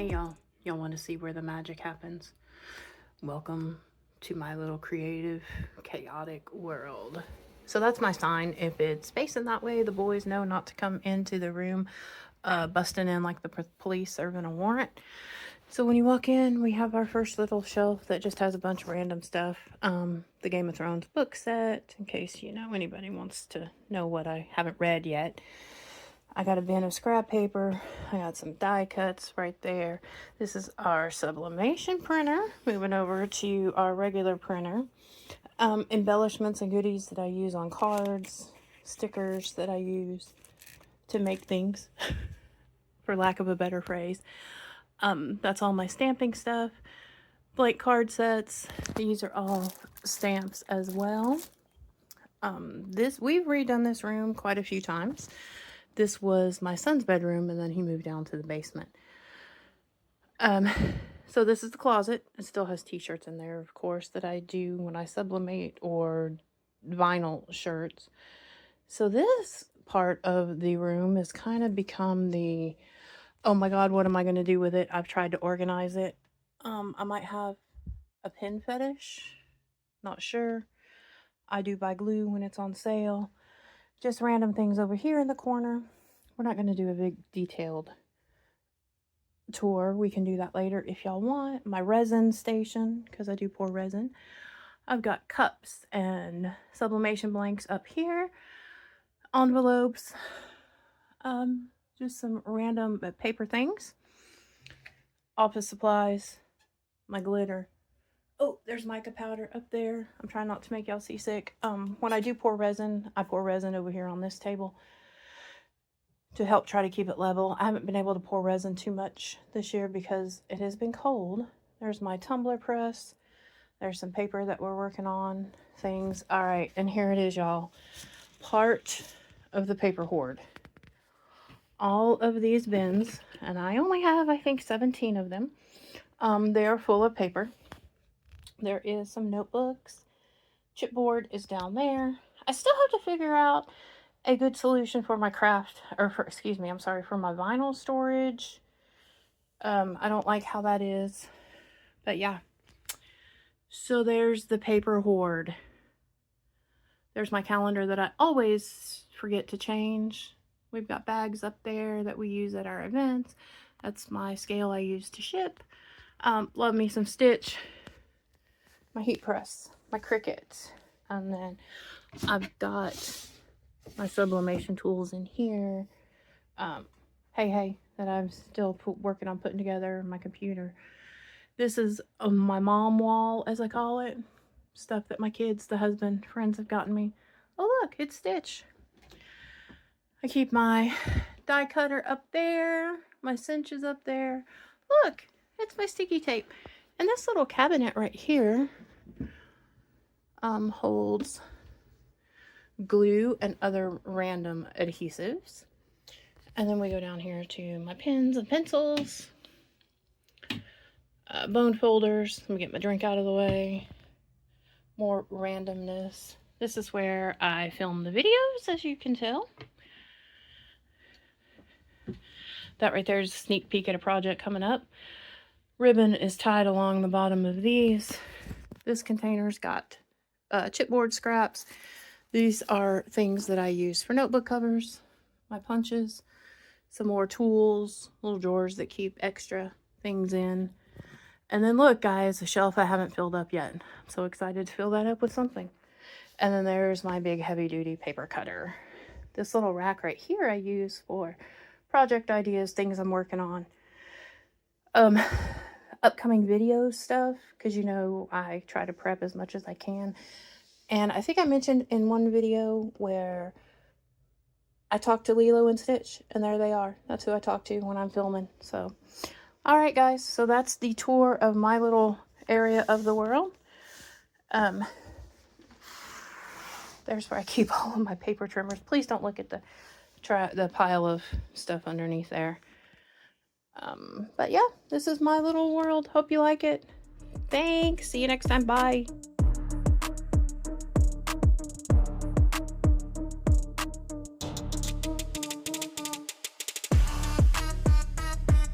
Hey y'all want to see where the magic happens? Welcome to my little creative, chaotic world. So that's my sign. If it's facing that way, the boys know not to come into the room busting in like the police serving a warrant. So when you walk in, we have our first little shelf that just has a bunch of random stuff. The Game of Thrones book set, in case, anybody wants to know what I haven't read yet. I got a bin of scrap paper. I got some die cuts right there. This is our sublimation printer. Moving over to our regular printer. Embellishments and goodies that I use on cards. Stickers that I use to make things, for lack of a better phrase. That's all my stamping stuff. Blank card sets. These are all stamps as well. We've redone this room quite a few times. This was my son's bedroom, and then he moved down to the basement. So this is the closet. It still has t-shirts in there, of course, that I do when I sublimate or vinyl shirts. So this part of the room has kind of become the, oh my God, what am I going to do with it? I've tried to organize it. I might have a pin fetish. Not sure. I do buy glue when it's on sale. Just random things over here in the corner. We're not going to do a big detailed tour. We can do that later if y'all want. My resin station, because I do pour resin. I've got cups and sublimation blanks up here. Envelopes. Just some random paper things. Office supplies. My glitter. Oh, there's mica powder up there. I'm trying not to make y'all seasick. When I do pour resin, I pour resin over here on this table to help try to keep it level. I haven't been able to pour resin too much this year because it has been cold. There's my tumbler press. There's some paper that we're working on. Things. All right, and here it is, y'all. Part of the paper hoard. All of these bins, and I only have, I think, 17 of them. They are full of paper. There is some notebooks. Chipboard is down there. I still have to figure out a good solution for my craft, or for my vinyl storage. I don't like how that is, but yeah. So there's the paper hoard. There's my calendar that I always forget to change. We've got bags up there that we use at our events. That's my scale I use to ship. Love me some Stitch. My heat press, my Cricut, and then I've got my sublimation tools in here. Hey, that I'm still working on putting together, my computer. This is my mom wall, as I call it. Stuff that my kids, the husband, friends have gotten me. Oh look, it's Stitch. I keep my die cutter up there, my cinches up there. Look, it's my sticky tape. And this little cabinet right here holds glue and other random adhesives. And then we go down here to my pens and pencils, bone folders. Let me get my drink out of the way. More randomness. This is where I film the videos, as you can tell. That right there is a sneak peek at a project coming up. Ribbon is tied along the bottom of these. This container's got chipboard scraps. These are things that I use for notebook covers, my punches, some more tools, little drawers that keep extra things in. And then look, guys, a shelf I haven't filled up yet. I'm so excited to fill that up with something. And then there's my big heavy-duty paper cutter. This little rack right here I use for project ideas, things I'm working on. Upcoming video stuff, because I try to prep as much as I can. And I think I mentioned in one video where I talked to Lilo and Stitch, and there they are. That's who I talk to when I'm filming. So, all right, guys. So that's the tour of my little area of the world. There's where I keep all of my paper trimmers. Please don't look at the pile of stuff underneath there. But yeah, this is my little world. Hope you like it. Thanks. See you next time. Bye.